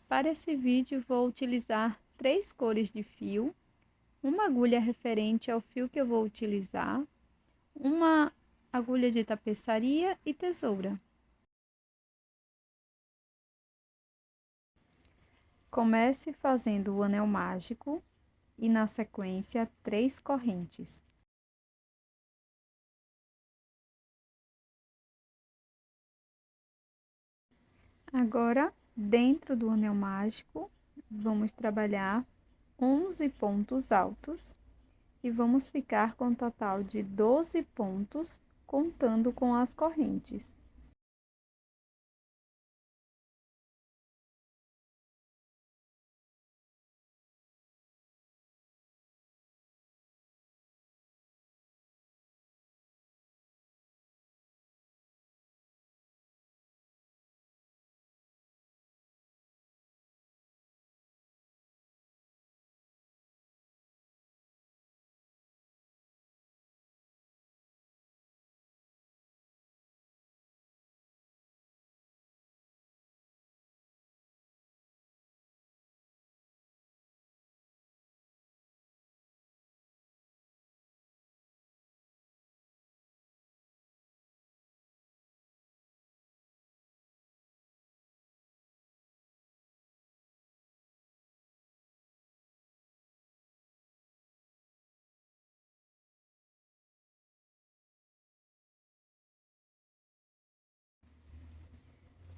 Para esse vídeo, vou utilizar 3 cores de fio, uma agulha referente ao fio que eu vou utilizar, uma agulha de tapeçaria e tesoura. Comece fazendo o anel mágico e, na sequência, 3 correntes. Agora, dentro do anel mágico, vamos trabalhar 11 pontos altos e vamos ficar com um total de 12 pontos, contando com as correntes.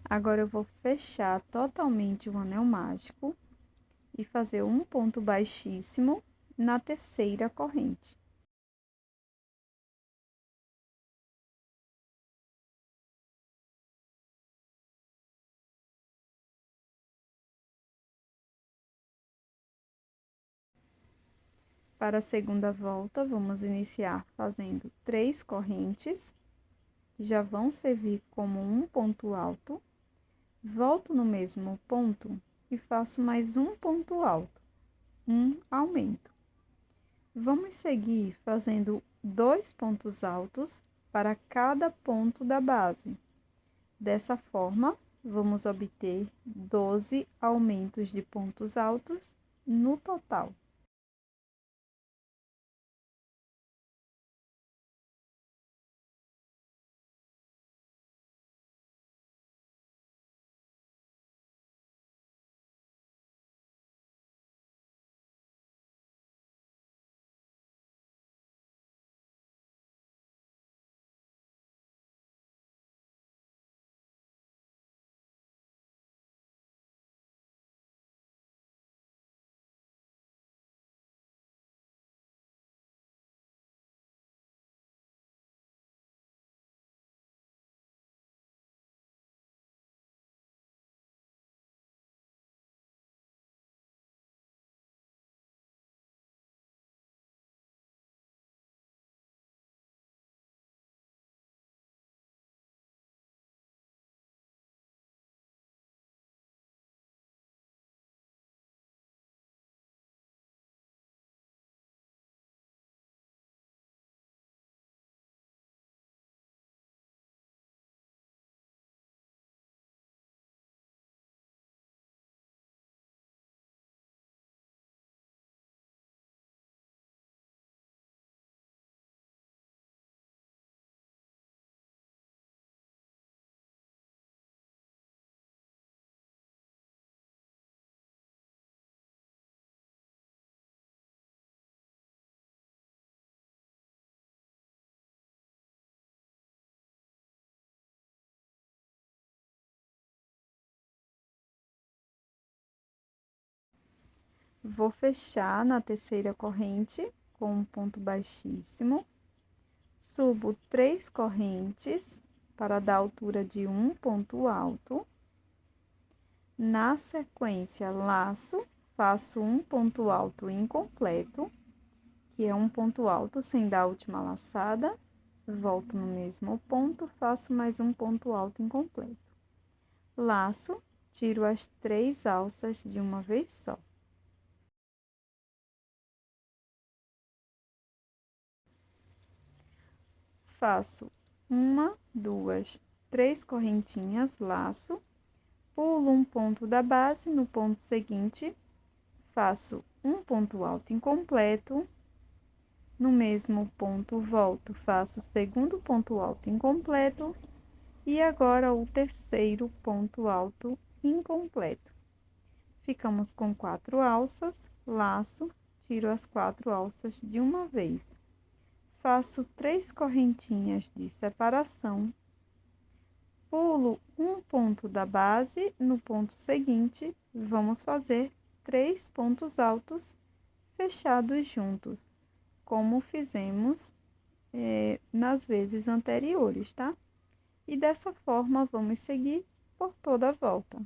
Agora, eu vou fechar totalmente o anel mágico e fazer um ponto baixíssimo na terceira corrente. Para a segunda volta, vamos iniciar fazendo 3 correntes, já vão servir como um ponto alto. Volto no mesmo ponto e faço mais um ponto alto, um aumento. Vamos seguir fazendo 2 pontos altos para cada ponto da base. Dessa forma, vamos obter 12 aumentos de pontos altos no total. Vou fechar na terceira corrente com um ponto baixíssimo, subo 3 correntes para dar altura de um ponto alto. Na sequência, laço, faço um ponto alto incompleto, que é um ponto alto sem dar a última laçada, volto no mesmo ponto, faço mais um ponto alto incompleto. Laço, tiro as 3 alças de uma vez só. Faço uma, duas, 3 correntinhas, laço, Pulo um ponto da base, no ponto seguinte, faço um ponto alto incompleto, no mesmo ponto volto, faço o segundo ponto alto incompleto, e agora o terceiro ponto alto incompleto. Ficamos com 4 alças, laço, tiro as 4 alças de uma vez. Faço 3 correntinhas de separação, pulo um ponto da base, no ponto seguinte, vamos fazer 3 pontos altos fechados juntos, como fizemos nas vezes anteriores, tá? E dessa forma, vamos seguir por toda a volta.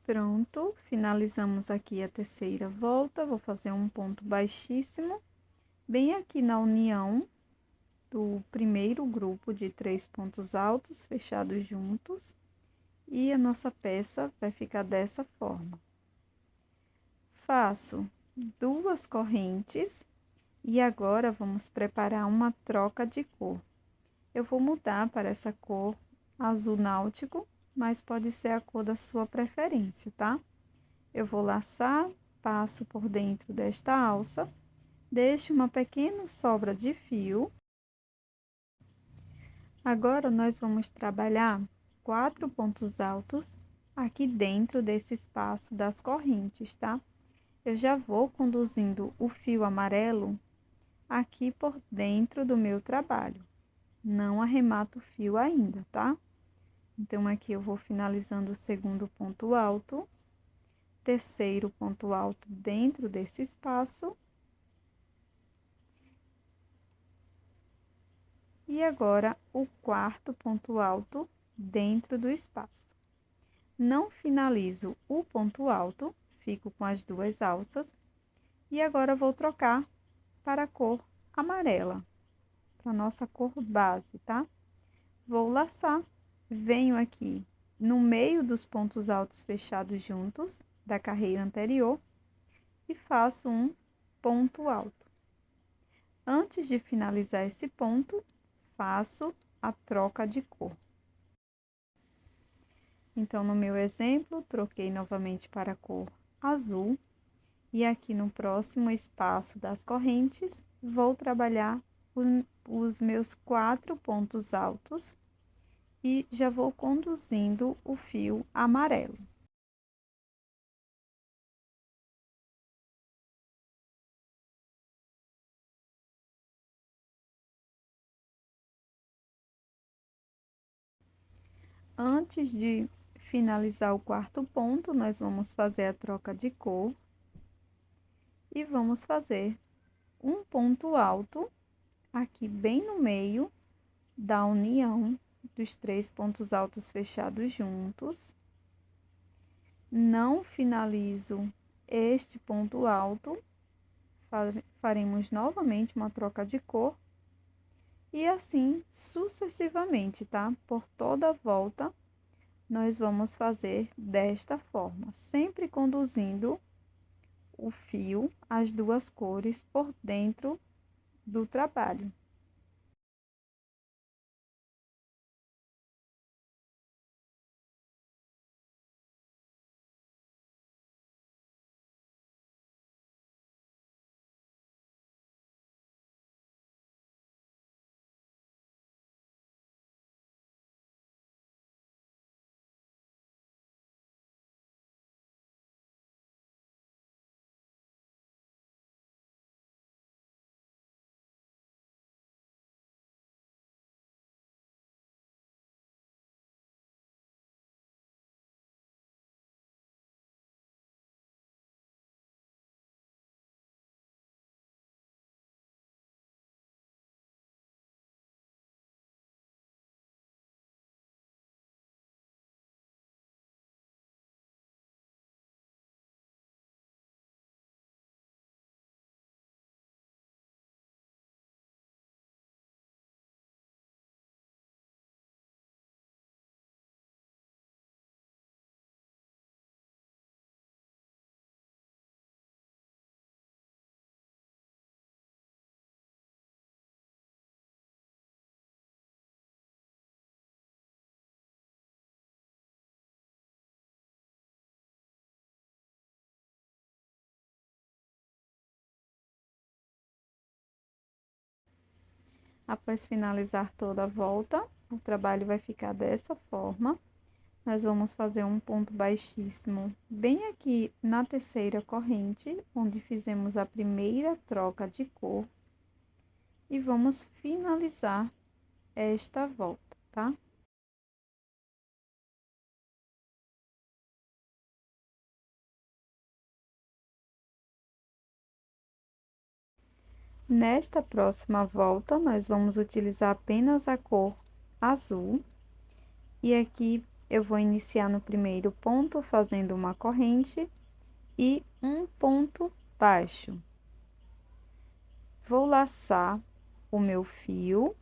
Pronto, finalizamos aqui a terceira volta. Vou fazer um ponto baixíssimo, bem aqui na união do primeiro grupo de 3 pontos altos fechados juntos, e a nossa peça vai ficar dessa forma. Faço 2 correntes e agora vamos preparar uma troca de cor. Eu vou mudar para essa cor azul náutico, mas pode ser a cor da sua preferência, tá? Eu vou laçar, passo por dentro desta alça, deixo uma pequena sobra de fio. Agora, nós vamos trabalhar 4 pontos altos aqui dentro desse espaço das correntes, tá? Eu já vou conduzindo o fio amarelo aqui por dentro do meu trabalho. Não arremato o fio ainda, tá? Então, aqui eu vou finalizando o segundo ponto alto, terceiro ponto alto dentro desse espaço. E agora, o quarto ponto alto dentro do espaço. Não finalizo o ponto alto, fico com as 2 alças. E agora, vou trocar para a cor amarela, para a nossa cor base, tá? Vou laçar, venho aqui no meio dos pontos altos fechados juntos da carreira anterior e faço um ponto alto. Antes de finalizar esse ponto, faço a troca de cor. Então, no meu exemplo, troquei novamente para a cor azul, e aqui no próximo espaço das correntes, vou trabalhar os meus 4 pontos altos e já vou conduzindo o fio amarelo. Antes de finalizar o quarto ponto, nós vamos fazer a troca de cor e vamos fazer um ponto alto aqui bem no meio da união dos 3 pontos altos fechados juntos. Não finalizo este ponto alto, faremos novamente uma troca de cor e assim sucessivamente, tá? Por toda a volta, nós vamos fazer desta forma, sempre conduzindo o fio, as 2 cores por dentro do trabalho. Após finalizar toda a volta, o trabalho vai ficar dessa forma. Nós vamos fazer um ponto baixíssimo bem aqui na terceira corrente, onde fizemos a primeira troca de cor. E vamos finalizar esta volta, tá? Nesta próxima volta, nós vamos utilizar apenas a cor azul. E aqui eu vou iniciar no primeiro ponto, fazendo uma corrente e um ponto baixo. Vou laçar o meu fio,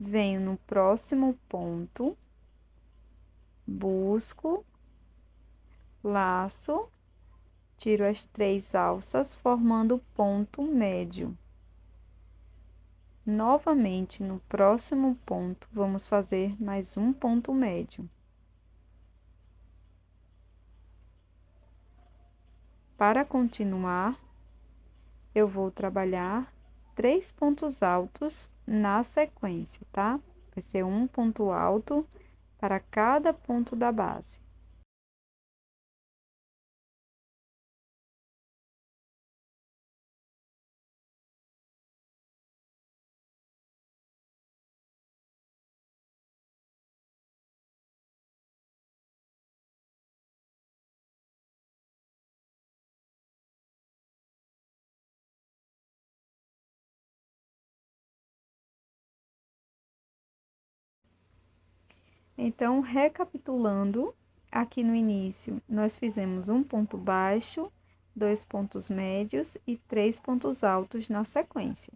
venho no próximo ponto, busco, laço, tiro as 3 alças, formando ponto médio. Novamente, no próximo ponto, vamos fazer mais um ponto médio. Para continuar, eu vou trabalhar 3 pontos altos na sequência, tá? Vai ser um ponto alto para cada ponto da base. Então, recapitulando, aqui no início, nós fizemos um ponto baixo, 2 pontos médios e 3 pontos altos na sequência.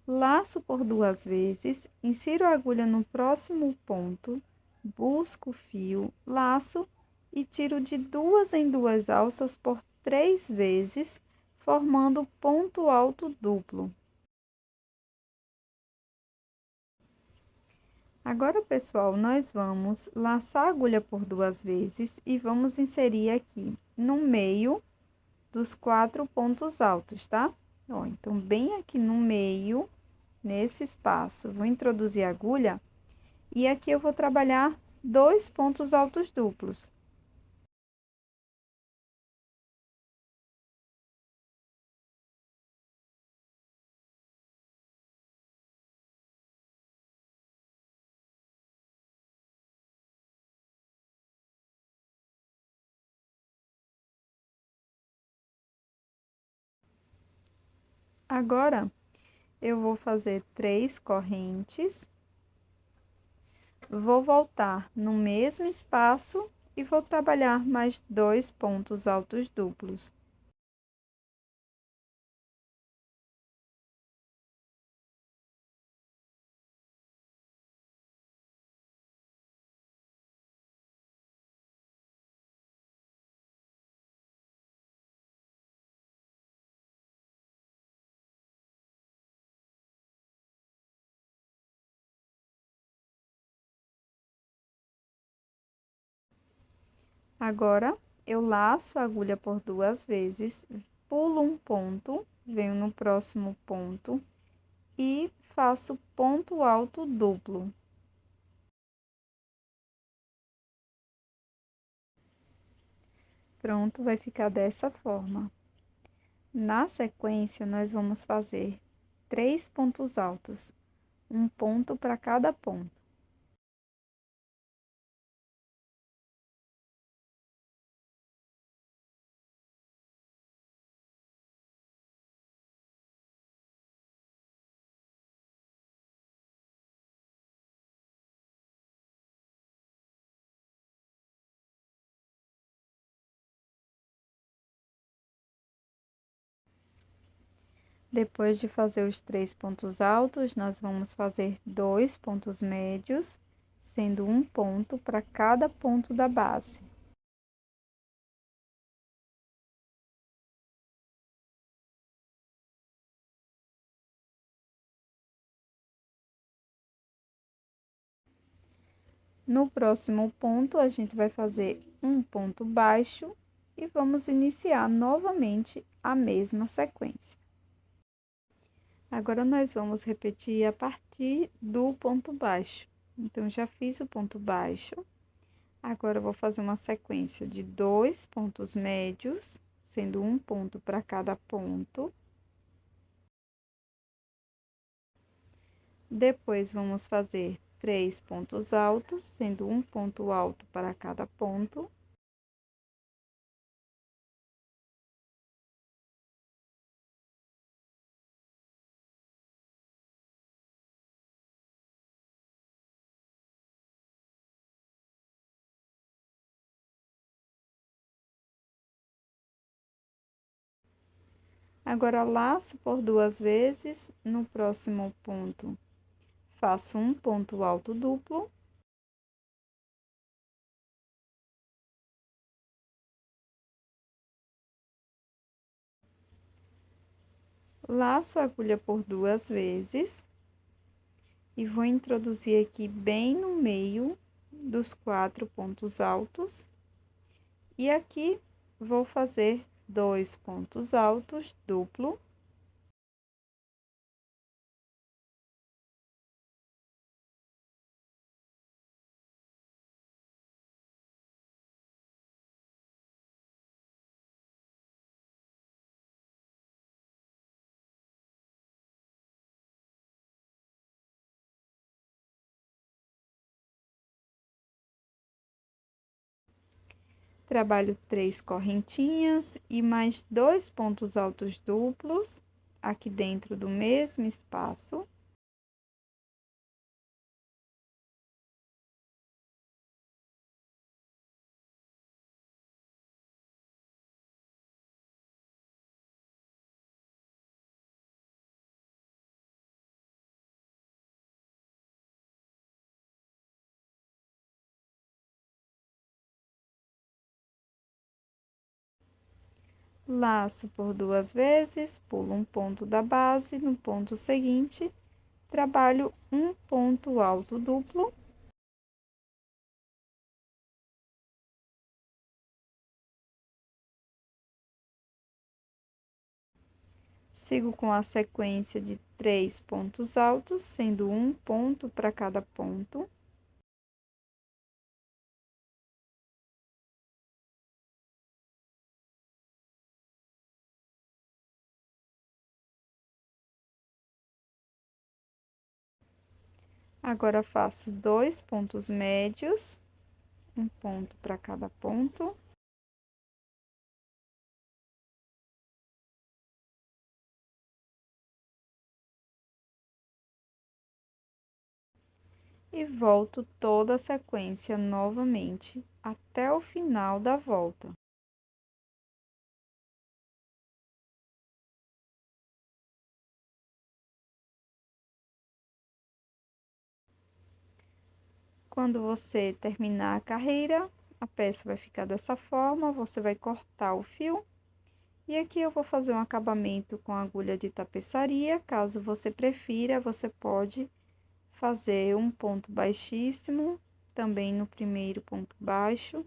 Laço por 2 vezes, insiro a agulha no próximo ponto, busco o fio, laço e tiro de 2 em 2 alças por 3 vezes, formando ponto alto duplo. Agora, pessoal, nós vamos laçar a agulha por 2 vezes e vamos inserir aqui no meio dos 4 pontos altos, tá? Ó, então, bem aqui no meio, nesse espaço, vou introduzir a agulha e aqui eu vou trabalhar 2 pontos altos duplos. Agora, eu vou fazer 3 correntes, vou voltar no mesmo espaço e vou trabalhar mais 2 pontos altos duplos. Agora, eu laço a agulha por 2 vezes, pulo um ponto, venho no próximo ponto e faço ponto alto duplo. Pronto, vai ficar dessa forma. Na sequência, nós vamos fazer 3 pontos altos, um ponto para cada ponto. Depois de fazer os 3 pontos altos, nós vamos fazer 2 pontos médios, sendo um ponto para cada ponto da base. No próximo ponto, a gente vai fazer um ponto baixo e vamos iniciar novamente a mesma sequência. Agora, nós vamos repetir a partir do ponto baixo. Então, já fiz o ponto baixo. Agora, eu vou fazer uma sequência de 2 pontos médios, sendo um ponto para cada ponto. Depois, vamos fazer 3 pontos altos, sendo um ponto alto para cada ponto. Agora, laço por 2 vezes, no próximo ponto, faço um ponto alto duplo. Laço a agulha por 2 vezes e vou introduzir aqui bem no meio dos 4 pontos altos. E aqui vou fazer 2 pontos altos duplo. Trabalho 3 correntinhas e mais 2 pontos altos duplos aqui dentro do mesmo espaço. Laço por 2 vezes, pulo um ponto da base, no ponto seguinte, trabalho um ponto alto duplo. Sigo com a sequência de 3 pontos altos, sendo um ponto para cada ponto. Agora, faço 2 pontos médios, um ponto para cada ponto. E volto toda a sequência novamente até o final da volta. Quando você terminar a carreira, a peça vai ficar dessa forma, você vai cortar o fio. E aqui eu vou fazer um acabamento com agulha de tapeçaria, caso você prefira, você pode fazer um ponto baixíssimo, também no primeiro ponto baixo,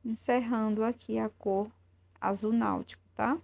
encerrando aqui a cor azul náutico, tá?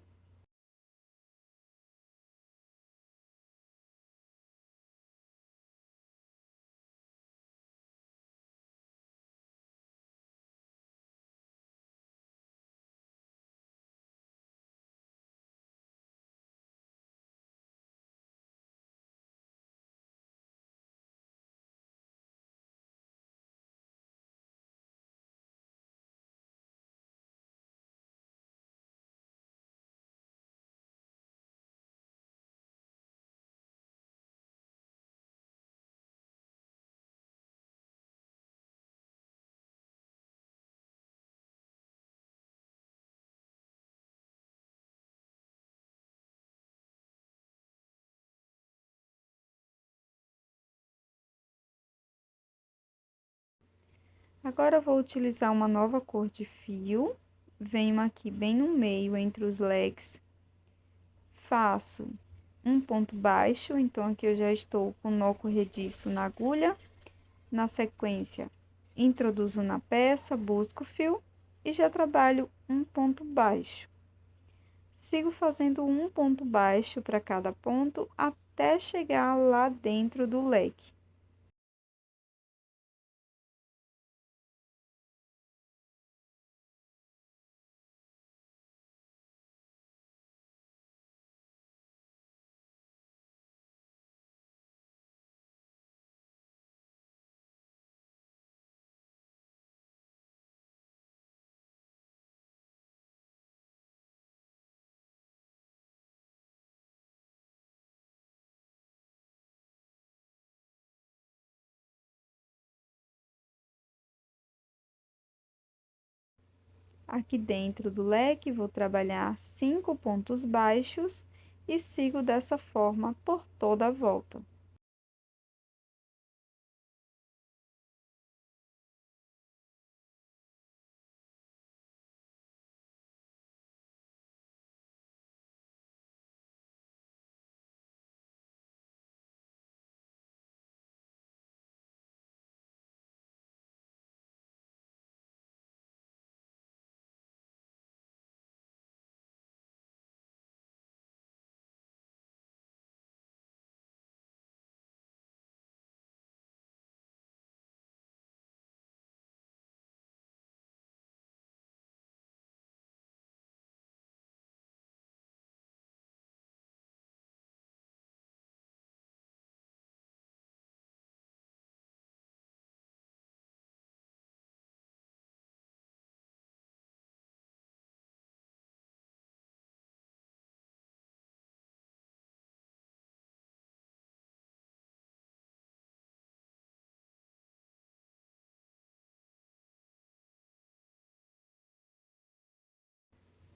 Agora, eu vou utilizar uma nova cor de fio, venho aqui bem no meio, entre os leques, faço um ponto baixo, então aqui eu já estou com o nó corrediço na agulha. Na sequência, introduzo na peça, busco o fio e já trabalho um ponto baixo. Sigo fazendo um ponto baixo para cada ponto até chegar lá dentro do leque. Aqui dentro do leque, vou trabalhar 5 pontos baixos e sigo dessa forma por toda a volta.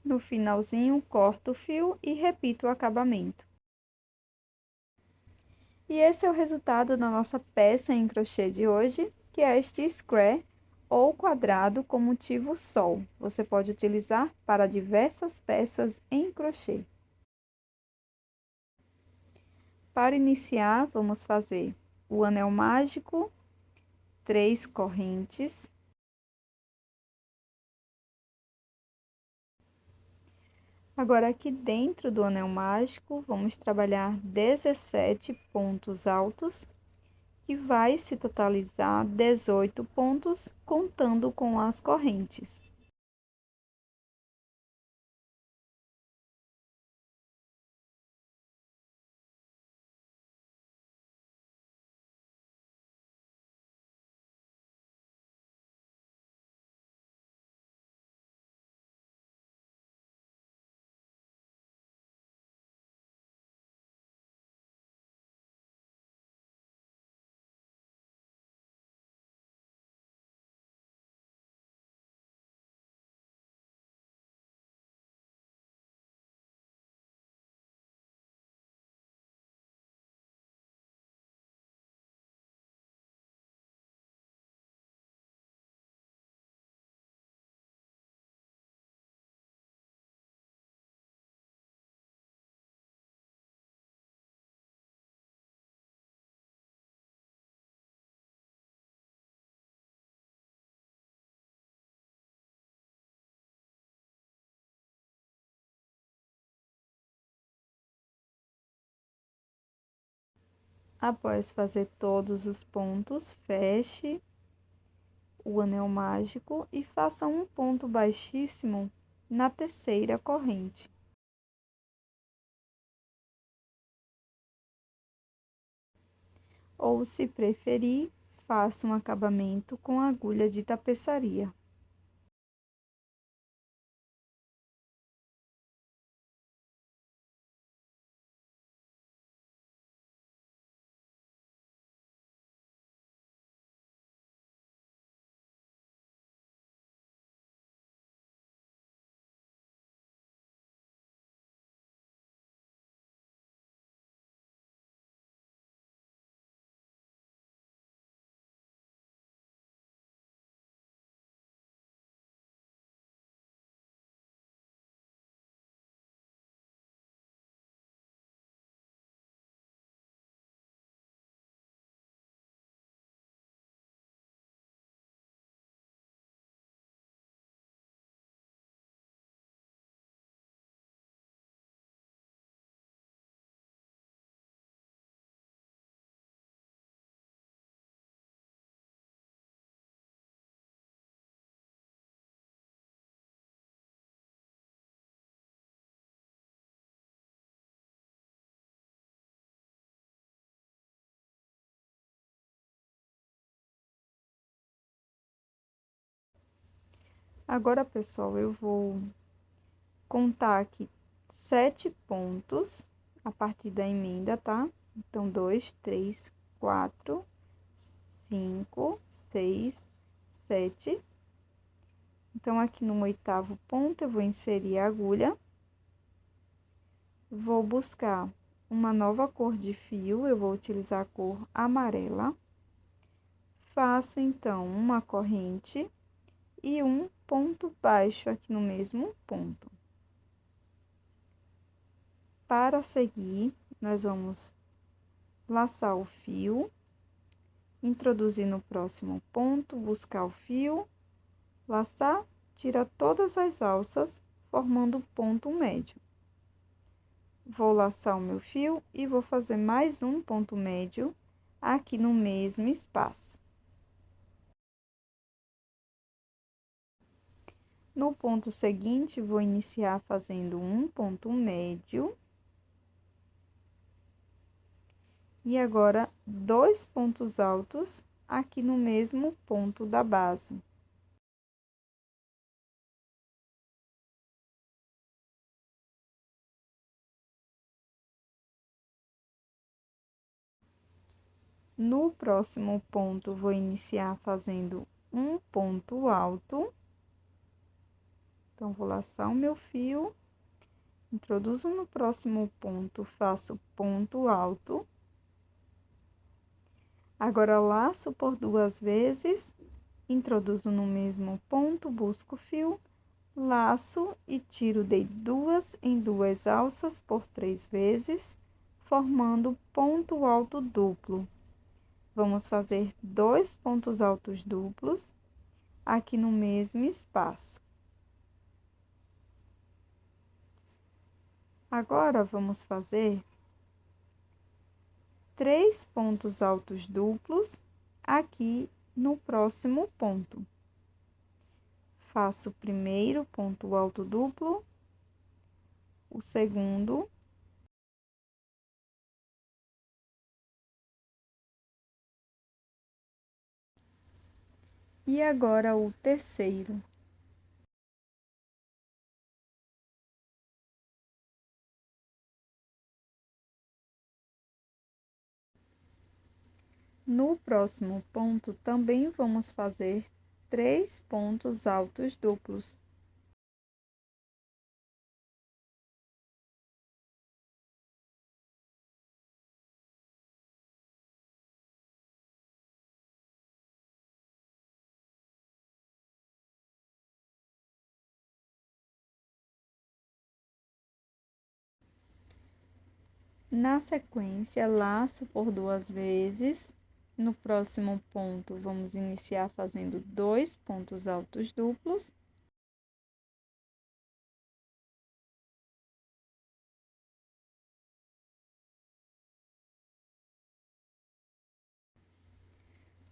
No finalzinho, corto o fio e repito o acabamento. E esse é o resultado da nossa peça em crochê de hoje, que é este square ou quadrado com motivo sol. Você pode utilizar para diversas peças em crochê. Para iniciar, vamos fazer o anel mágico, 3 correntes. Agora, aqui dentro do anel mágico, vamos trabalhar 17 pontos altos, que vai se totalizar 18 pontos, contando com as correntes. Após fazer todos os pontos, feche o anel mágico e faça um ponto baixíssimo na terceira corrente. Ou, se preferir, faça um acabamento com agulha de tapeçaria. Agora, pessoal, eu vou contar aqui 7 pontos a partir da emenda, tá? Então, 2, 3, 4, 5, 6, 7. Então, aqui no 8º ponto, eu vou inserir a agulha. Vou buscar uma nova cor de fio, eu vou utilizar a cor amarela. Faço, então, uma corrente e um ponto baixo aqui no mesmo ponto. Para seguir, nós vamos laçar o fio, introduzir no próximo ponto, buscar o fio, laçar, tira todas as alças, formando ponto médio. Vou laçar o meu fio e vou fazer mais um ponto médio aqui no mesmo espaço. No ponto seguinte, vou iniciar fazendo um ponto médio. E agora, 2 pontos altos aqui no mesmo ponto da base. No próximo ponto, vou iniciar fazendo um ponto alto. Então, vou laçar o meu fio, introduzo no próximo ponto, faço ponto alto. Agora, laço por 2 vezes, introduzo no mesmo ponto, busco o fio, laço e tiro de 2 em 2 alças por 3 vezes, formando ponto alto duplo. Vamos fazer 2 pontos altos duplos aqui no mesmo espaço. Agora, vamos fazer 3 pontos altos duplos aqui no próximo ponto. Faço o primeiro ponto alto duplo, o segundo, e agora o terceiro. No próximo ponto, também vamos fazer 3 pontos altos duplos. Na sequência, laço por 2 vezes. No próximo ponto, vamos iniciar fazendo 2 pontos altos duplos.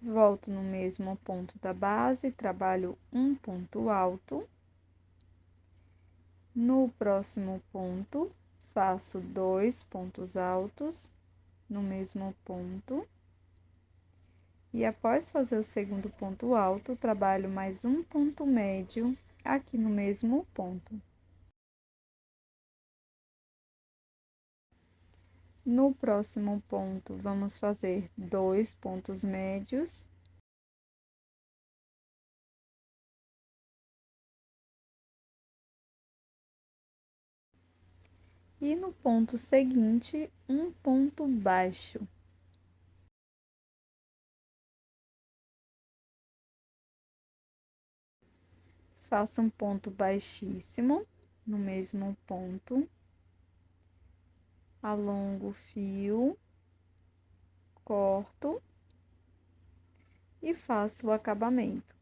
Volto no mesmo ponto da base, trabalho um ponto alto. No próximo ponto, faço 2 pontos altos no mesmo ponto. E após fazer o segundo ponto alto, trabalho mais um ponto médio aqui no mesmo ponto. No próximo ponto, vamos fazer 2 pontos médios. E no ponto seguinte, um ponto baixo. Faço um ponto baixíssimo no mesmo ponto. Alongo o fio, corto e faço o acabamento.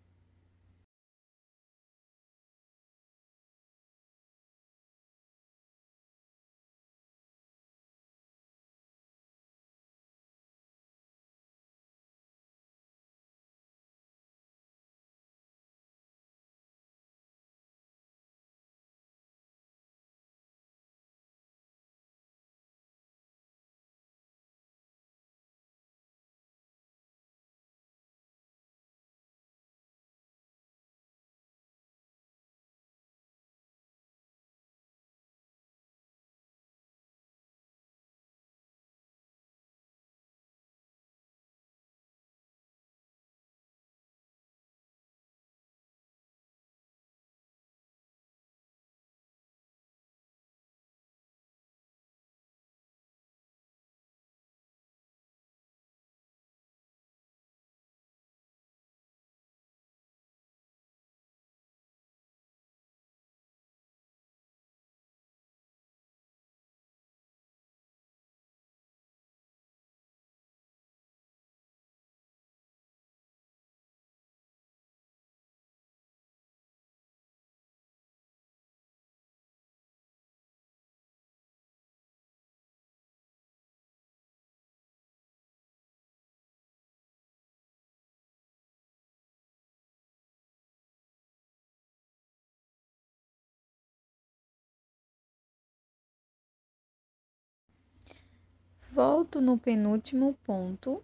Volto no penúltimo ponto,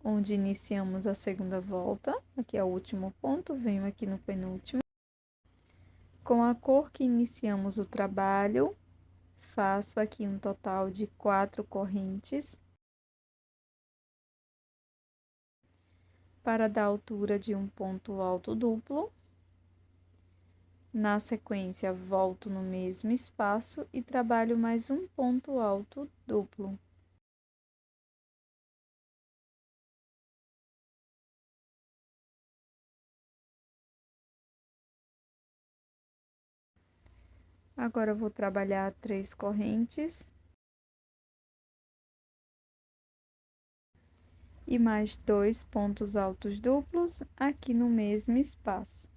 onde iniciamos a segunda volta. Aqui é o último ponto, venho aqui no penúltimo. Com a cor que iniciamos o trabalho, faço aqui um total de 4 correntes. Para dar altura de um ponto alto duplo. Na sequência, volto no mesmo espaço e trabalho mais um ponto alto duplo. Agora, eu vou trabalhar 3 correntes. E mais 2 pontos altos duplos aqui no mesmo espaço.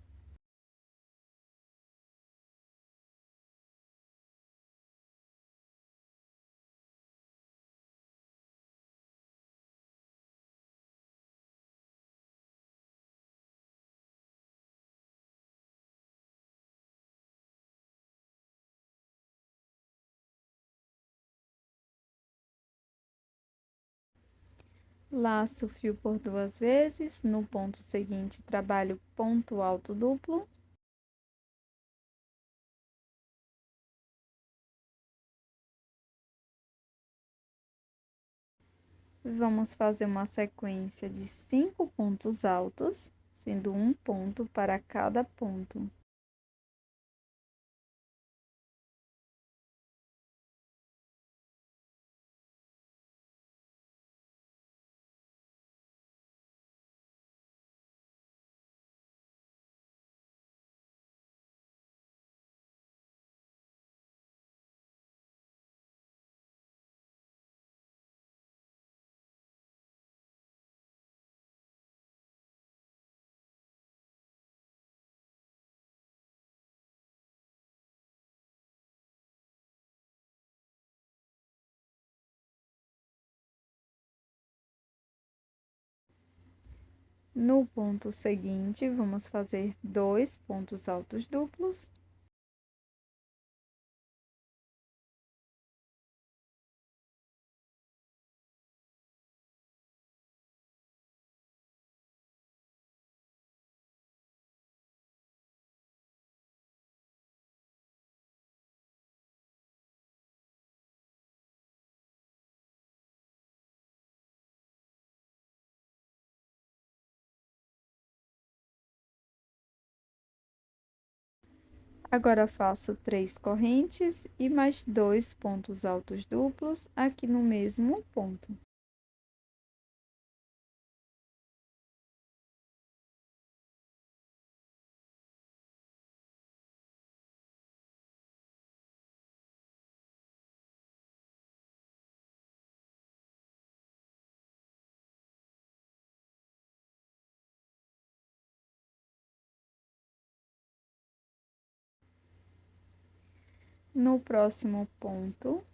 Laço o fio por 2 vezes, no ponto seguinte, trabalho ponto alto duplo. Vamos fazer uma sequência de 5 pontos altos, sendo um ponto para cada ponto. No ponto seguinte, vamos fazer 2 pontos altos duplos. Agora, faço 3 correntes e mais 2 pontos altos duplos aqui no mesmo ponto. No próximo ponto,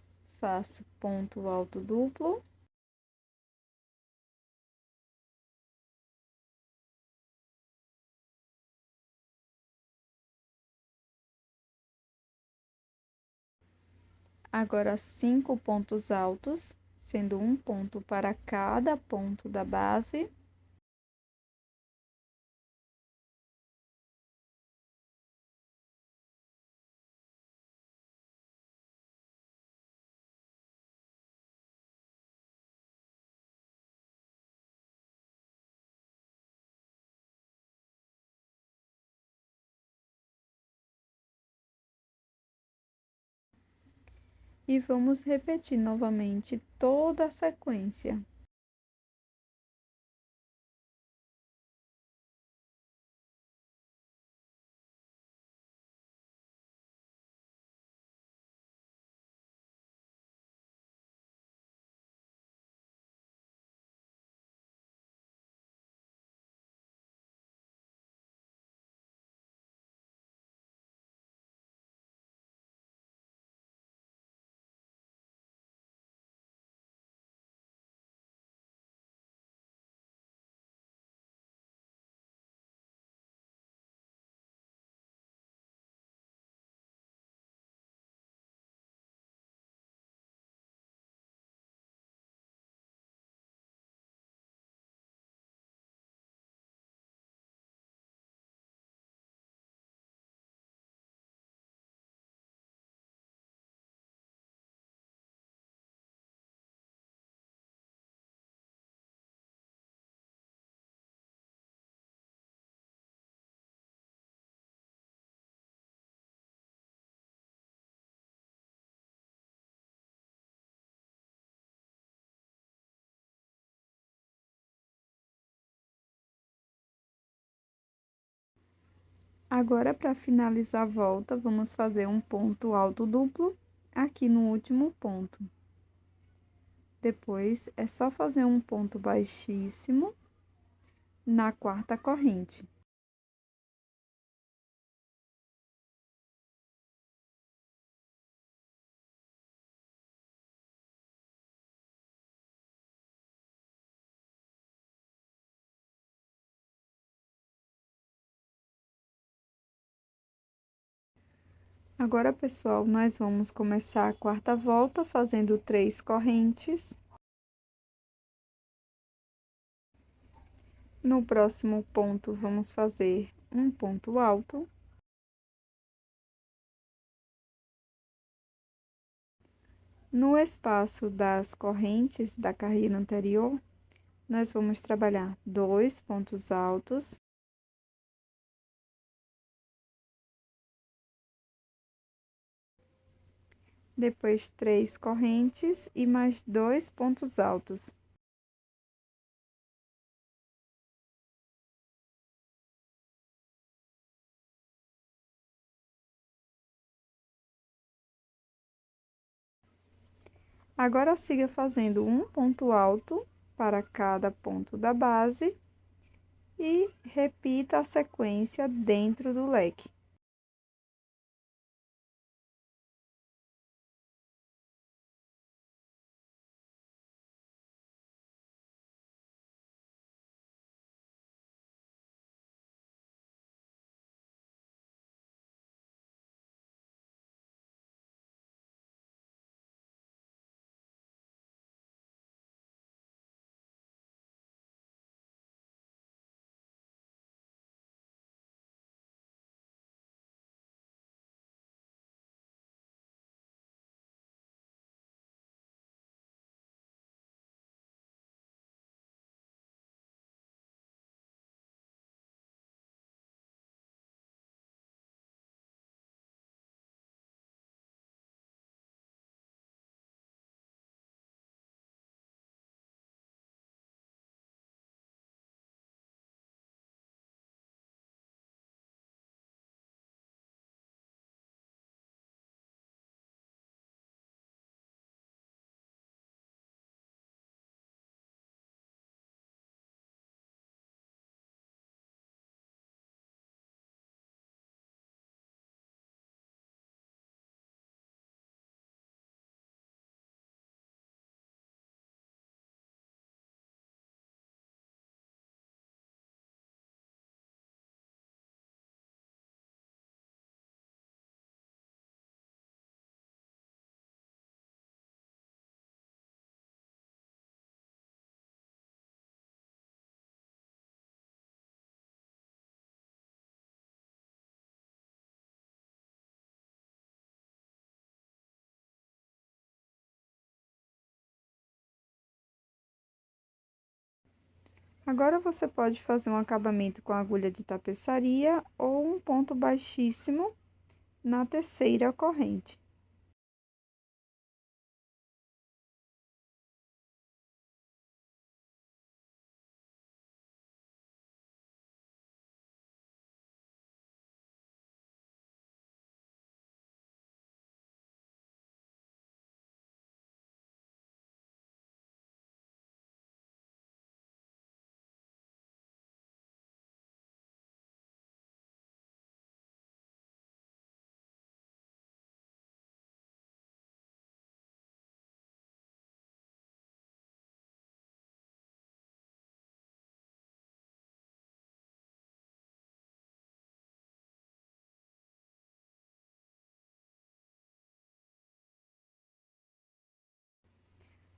faço ponto alto duplo. Agora, 5 pontos altos, sendo um ponto para cada ponto da base. E vamos repetir novamente toda a sequência. Agora, para finalizar a volta, vamos fazer um ponto alto duplo aqui no último ponto. Depois, é só fazer um ponto baixíssimo na quarta corrente. Agora, pessoal, nós vamos começar a quarta volta fazendo 3 correntes. No próximo ponto, vamos fazer um ponto alto. No espaço das correntes da carreira anterior, nós vamos trabalhar 2 pontos altos. Depois 3 correntes e mais 2 pontos altos. Agora, siga fazendo um ponto alto para cada ponto da base e repita a sequência dentro do leque. Agora, você pode fazer um acabamento com agulha de tapeçaria ou um ponto baixíssimo na terceira corrente.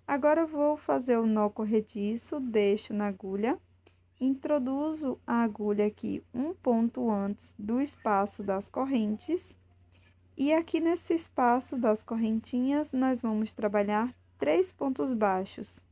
Agora, eu vou fazer o nó corrediço, deixo na agulha, introduzo a agulha aqui um ponto antes do espaço das correntes, e aqui nesse espaço das correntinhas, nós vamos trabalhar 3 pontos baixos.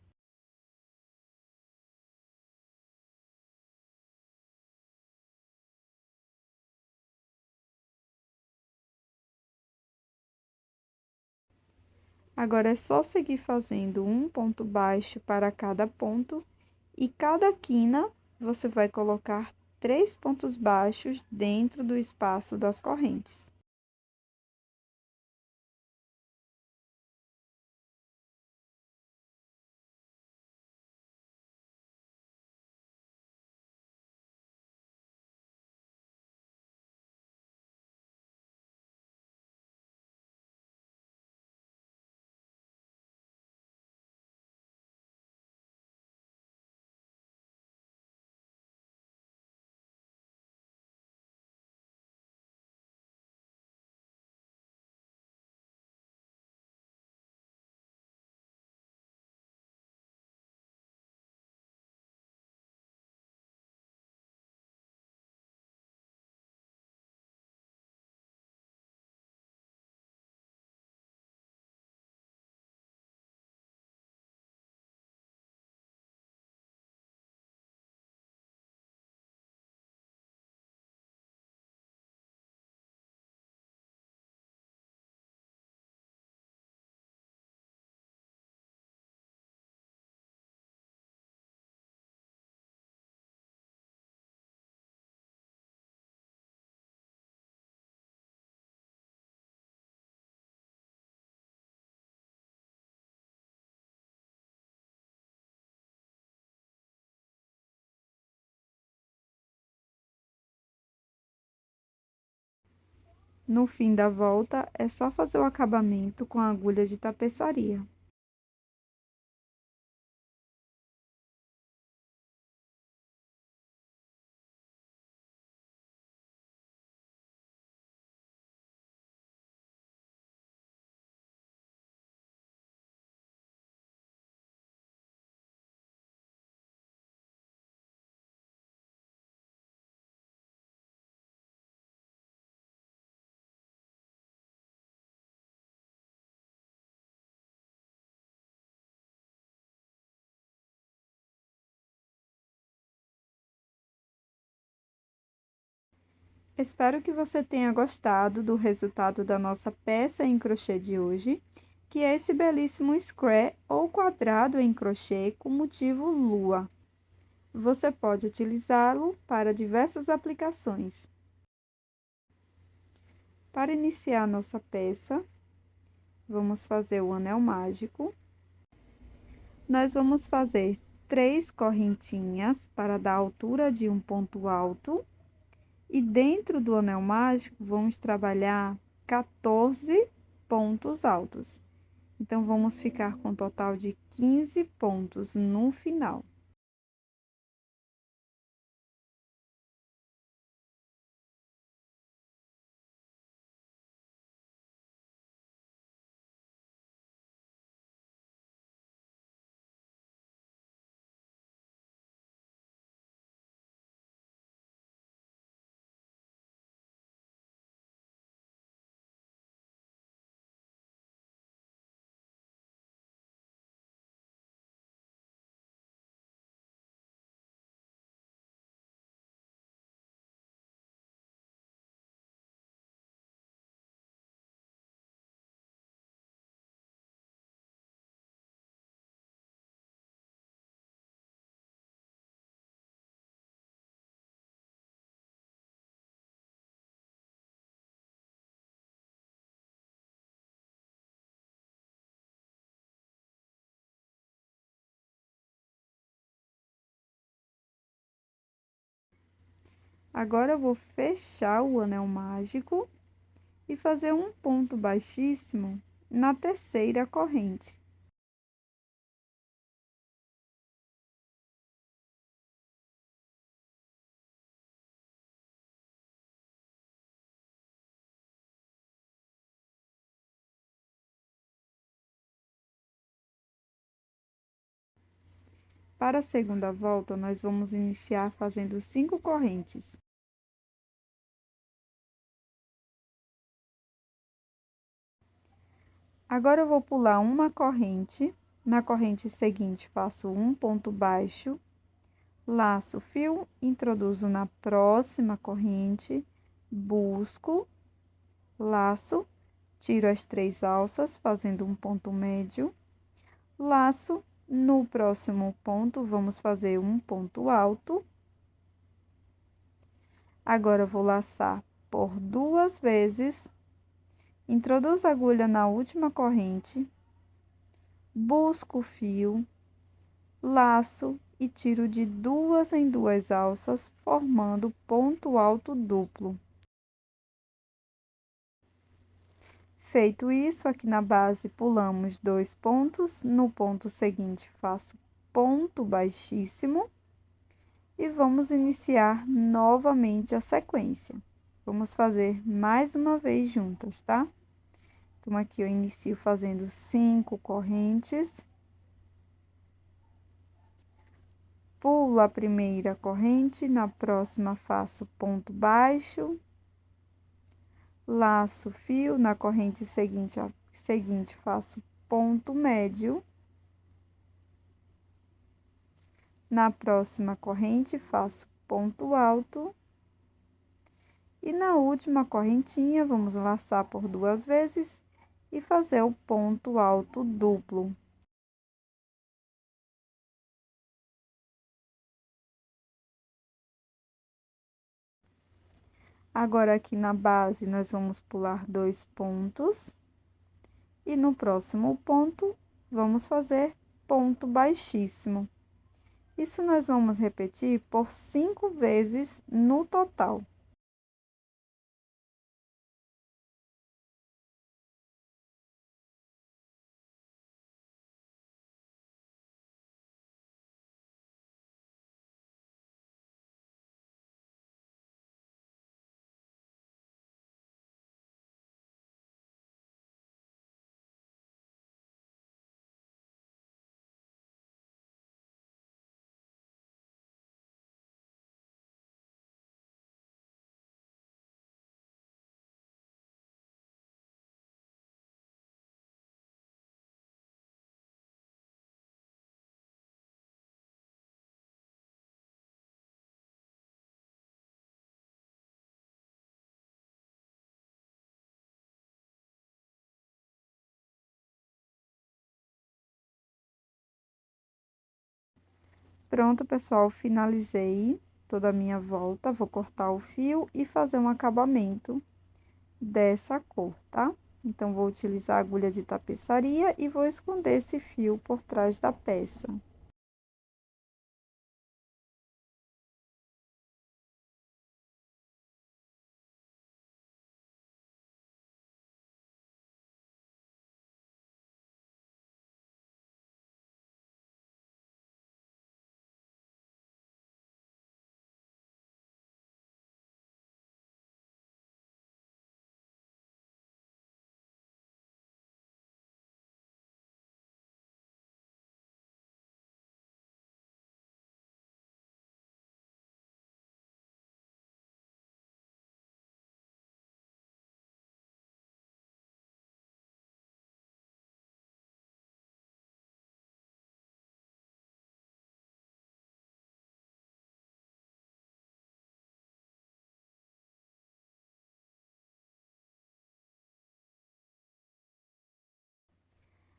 Agora, é só seguir fazendo um ponto baixo para cada ponto, e cada quina você vai colocar 3 pontos baixos dentro do espaço das correntes. No fim da volta, é só fazer o acabamento com a agulha de tapeçaria. Espero que você tenha gostado do resultado da nossa peça em crochê de hoje, que é esse belíssimo square ou quadrado em crochê com motivo lua. Você pode utilizá-lo para diversas aplicações. Para iniciar nossa peça, vamos fazer o anel mágico. Nós vamos fazer 3 correntinhas para dar a altura de um ponto alto. E dentro do anel mágico, vamos trabalhar 14 pontos altos. Então, vamos ficar com um total de 15 pontos no final. Agora, eu vou fechar o anel mágico e fazer um ponto baixíssimo na terceira corrente. Para a segunda volta, nós vamos iniciar fazendo 5 correntes. Agora, eu vou pular uma corrente. Na corrente seguinte, faço um ponto baixo, laço o fio, introduzo na próxima corrente, busco, laço, tiro as 3 alças, fazendo um ponto médio, laço, no próximo ponto, vamos fazer um ponto alto, Agora, eu vou laçar por 2 vezes, introduzo a agulha na última corrente, busco o fio, laço e tiro de 2 em 2 alças, formando ponto alto duplo. Feito isso, aqui na base pulamos 2 pontos, no ponto seguinte faço ponto baixíssimo e vamos iniciar novamente a sequência. Vamos fazer mais uma vez juntas, tá? Então, aqui eu inicio fazendo 5 correntes. Pulo a primeira corrente, na próxima faço ponto baixo, laço o fio, na corrente seguinte faço ponto médio, na próxima corrente faço ponto alto e na última correntinha vamos laçar por 2 vezes e fazer o ponto alto duplo. Agora, aqui na base, nós vamos pular 2 pontos. E no próximo ponto, vamos fazer ponto baixíssimo. Isso nós vamos repetir por 5 vezes no total. Pronto, pessoal, finalizei toda a minha volta. Vou cortar o fio e fazer um acabamento dessa cor, tá? Então, vou utilizar a agulha de tapeçaria e vou esconder esse fio por trás da peça.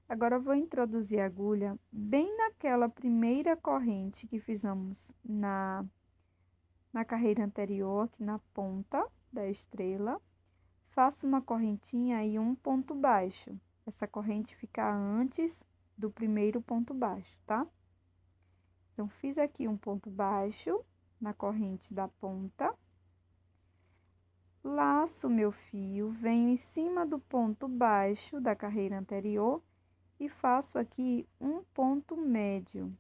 Agora, eu vou introduzir a agulha bem naquela primeira corrente que fizemos na carreira anterior, aqui na ponta da estrela. Faço uma correntinha e um ponto baixo. Essa corrente fica antes do primeiro ponto baixo, tá? Então, fiz aqui um ponto baixo na corrente da ponta. Laço meu fio, venho em cima do ponto baixo da carreira anterior e faço aqui um ponto médio.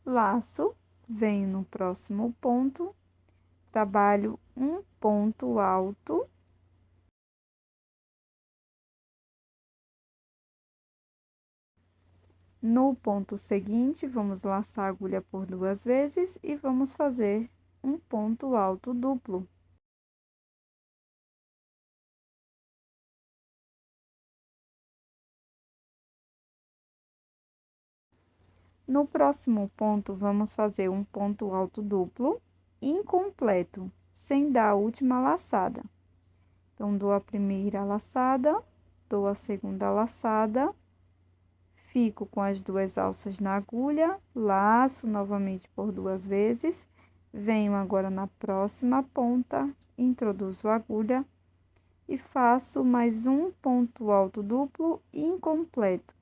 Laço, venho no próximo ponto, trabalho um ponto alto. No ponto seguinte, vamos laçar a agulha por 2 vezes e vamos fazer um ponto alto duplo. No próximo ponto, vamos fazer um ponto alto duplo incompleto, sem dar a última laçada. Então, dou a primeira laçada, dou a segunda laçada, Fico com as 2 alças na agulha, laço novamente por 2 vezes, venho agora na próxima ponta, introduzo a agulha e faço mais um ponto alto duplo incompleto.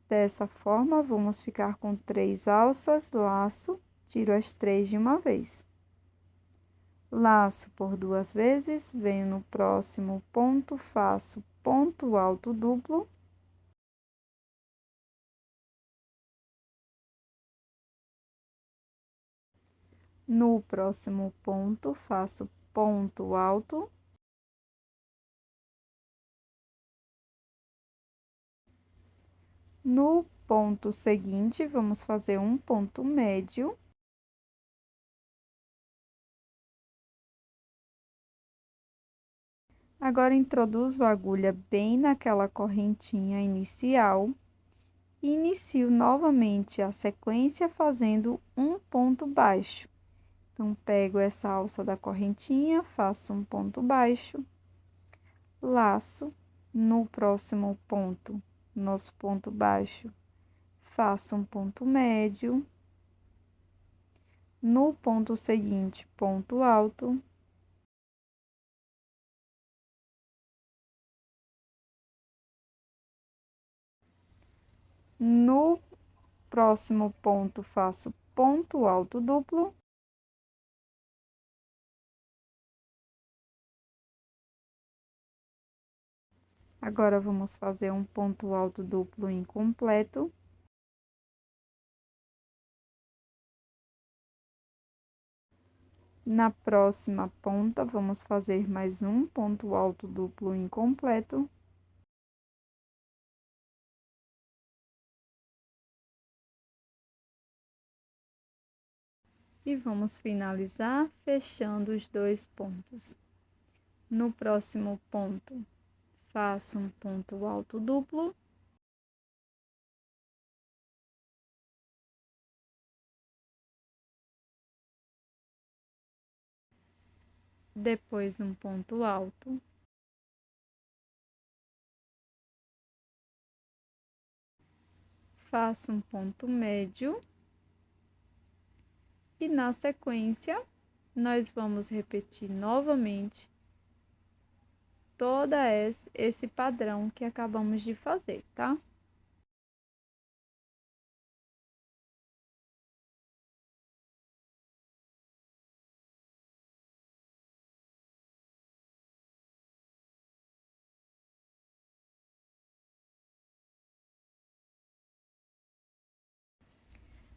Dessa forma, vamos ficar com 3 alças, laço, tiro as 3 de uma vez. Laço por 2 vezes, venho no próximo ponto, faço ponto alto duplo. No próximo ponto, faço ponto alto. No ponto seguinte, vamos fazer um ponto médio. Agora, introduzo a agulha bem naquela correntinha inicial e inicio novamente a sequência fazendo um ponto baixo. Então, pego essa alça da correntinha, faço um ponto baixo, laço, no próximo ponto, nosso ponto baixo, faço um ponto médio, no ponto seguinte, ponto alto. No próximo ponto, faço ponto alto duplo. Agora, vamos fazer um ponto alto duplo incompleto. Na próxima ponta, vamos fazer mais um ponto alto duplo incompleto. E vamos finalizar fechando os 2 pontos. No próximo ponto, faço um ponto alto duplo. Depois, um ponto alto. Faço um ponto médio. E na sequência, nós vamos repetir novamente todo esse padrão que acabamos de fazer, tá?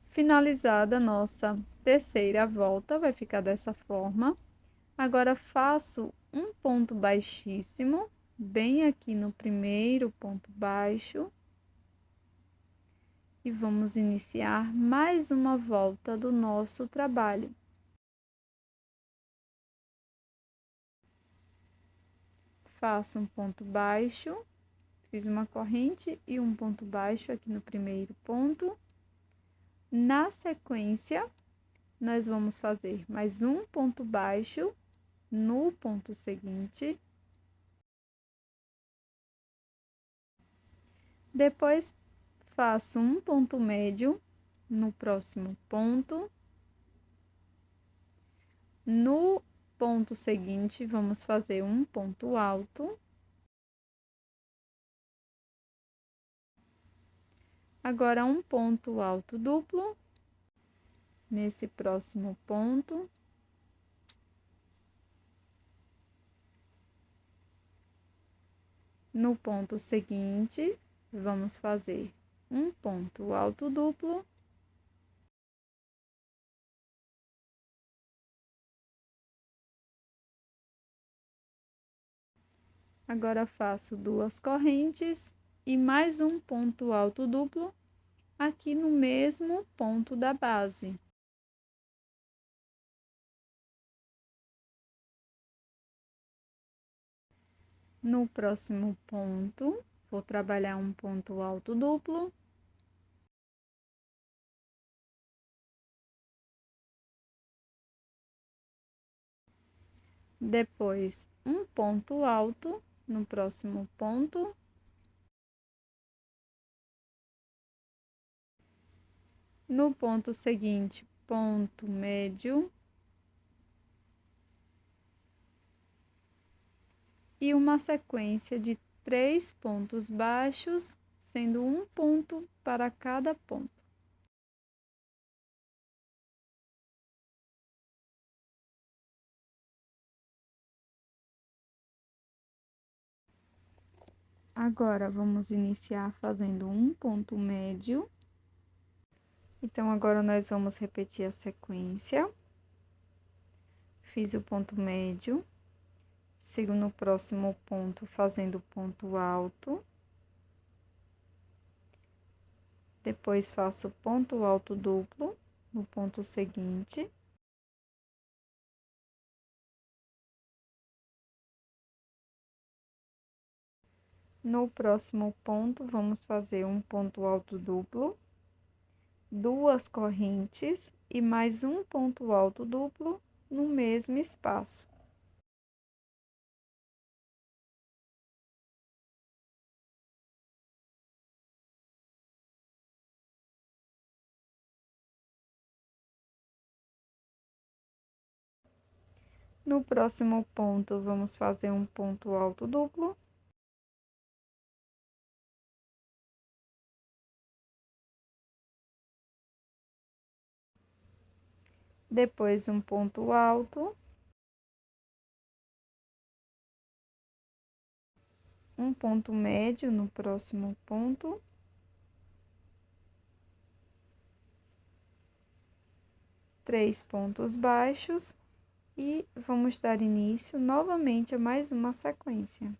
Finalizada a nossa terceira volta, vai ficar dessa forma. Agora, faço um ponto baixíssimo, bem aqui no primeiro ponto baixo. E vamos iniciar mais uma volta do nosso trabalho. Faço um ponto baixo, fiz uma corrente e um ponto baixo aqui no primeiro ponto. Na sequência, nós vamos fazer mais um ponto baixo no ponto seguinte. Depois, faço um ponto médio no próximo ponto. No ponto seguinte, vamos fazer um ponto alto. Agora, um ponto alto duplo. Nesse próximo ponto. No ponto seguinte, vamos fazer um ponto alto duplo. Agora, faço 2 correntes e mais um ponto alto duplo aqui no mesmo ponto da base. No próximo ponto, vou trabalhar um ponto alto duplo. Depois, um ponto alto no próximo ponto. No ponto seguinte, ponto médio. E uma sequência de 3 pontos baixos, sendo um ponto para cada ponto. Agora, vamos iniciar fazendo um ponto médio. Então, agora nós vamos repetir a sequência. Fiz o ponto médio, sigo no próximo ponto fazendo ponto alto. Depois, faço ponto alto duplo no ponto seguinte. No próximo ponto, vamos fazer um ponto alto duplo, 2 correntes e mais um ponto alto duplo no mesmo espaço. No próximo ponto, vamos fazer um ponto alto duplo. Depois, um ponto alto. Um ponto médio no próximo ponto. Três pontos baixos. E vamos dar início novamente a mais uma sequência.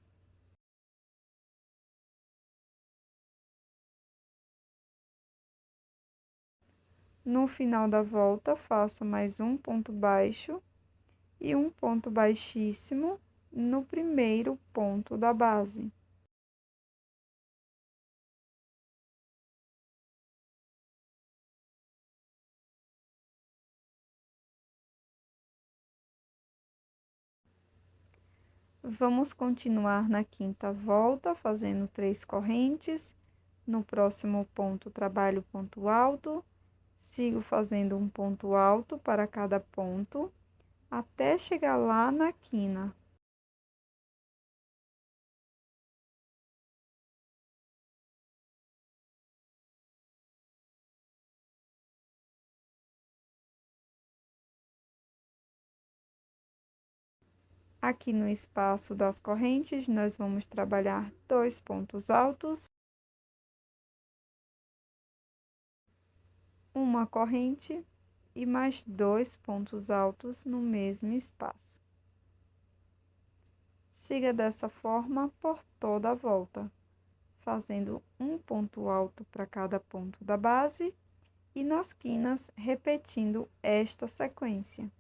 No final da volta, faça mais um ponto baixo e um ponto baixíssimo no primeiro ponto da base. Vamos continuar na quinta volta, fazendo 3 correntes. No próximo ponto, trabalho ponto alto, sigo fazendo um ponto alto para cada ponto, até chegar lá na quina. Aqui no espaço das correntes, nós vamos trabalhar 2 pontos altos, uma corrente e mais 2 pontos altos no mesmo espaço. Siga dessa forma por toda a volta, fazendo um ponto alto para cada ponto da base e nas quinas repetindo esta sequência.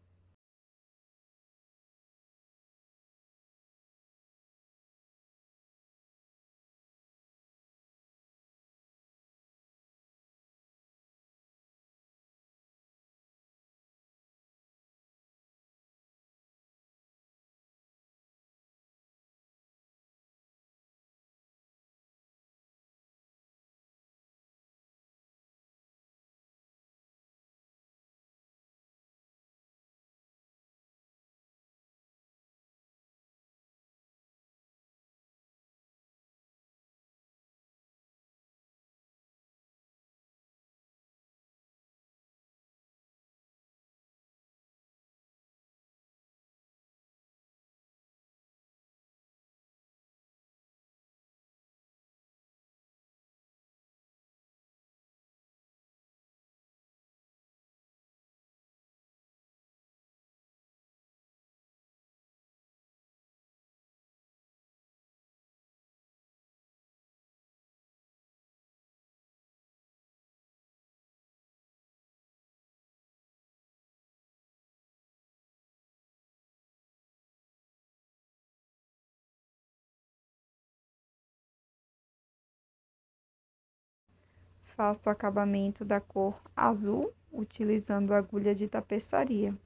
Faço o acabamento da cor azul, utilizando agulha de tapeçaria.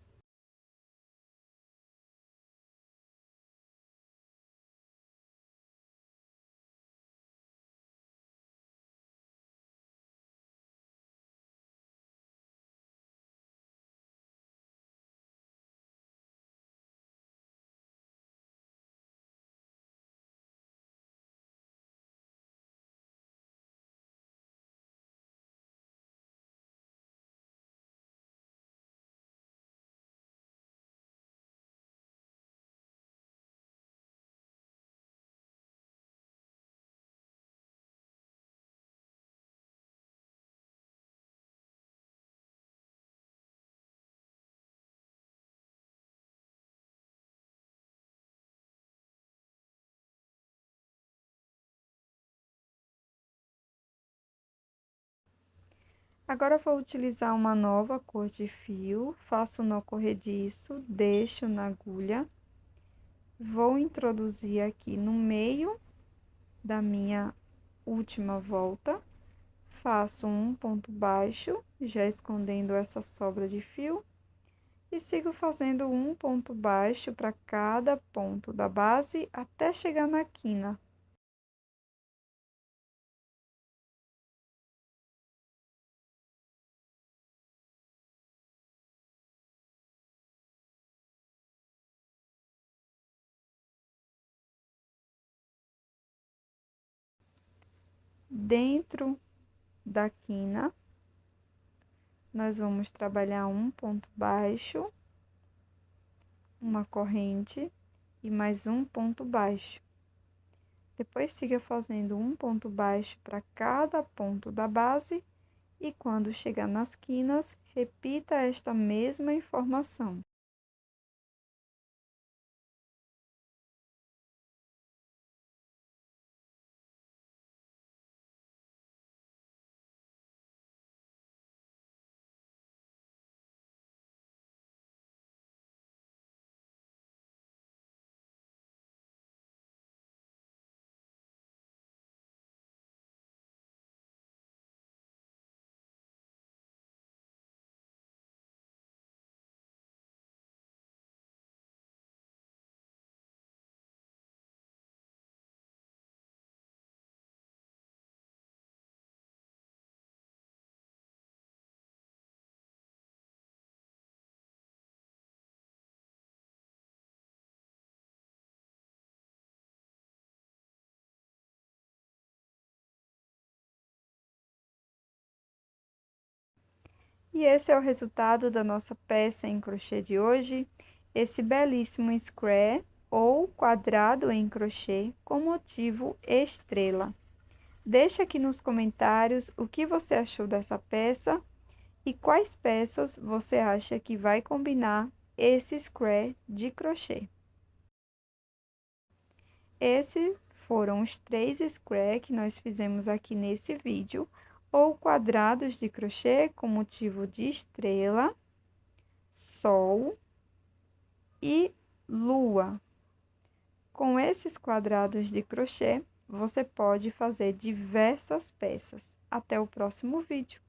Agora vou utilizar uma nova cor de fio, faço nó corrediço, deixo na agulha, vou introduzir aqui no meio da minha última volta, faço um ponto baixo, já escondendo essa sobra de fio, e sigo fazendo um ponto baixo para cada ponto da base até chegar na quina. Dentro da quina, nós vamos trabalhar um ponto baixo, uma corrente e mais um ponto baixo. Depois siga fazendo um ponto baixo para cada ponto da base e quando chegar nas quinas, repita esta mesma informação. E esse é o resultado da nossa peça em crochê de hoje, esse belíssimo square ou quadrado em crochê com motivo estrela. Deixa aqui nos comentários o que você achou dessa peça e quais peças você acha que vai combinar esse square de crochê. Esses foram os 3 square que nós fizemos aqui nesse vídeo, ou quadrados de crochê com motivo de estrela, sol e lua. Com esses quadrados de crochê, você pode fazer diversas peças. Até o próximo vídeo.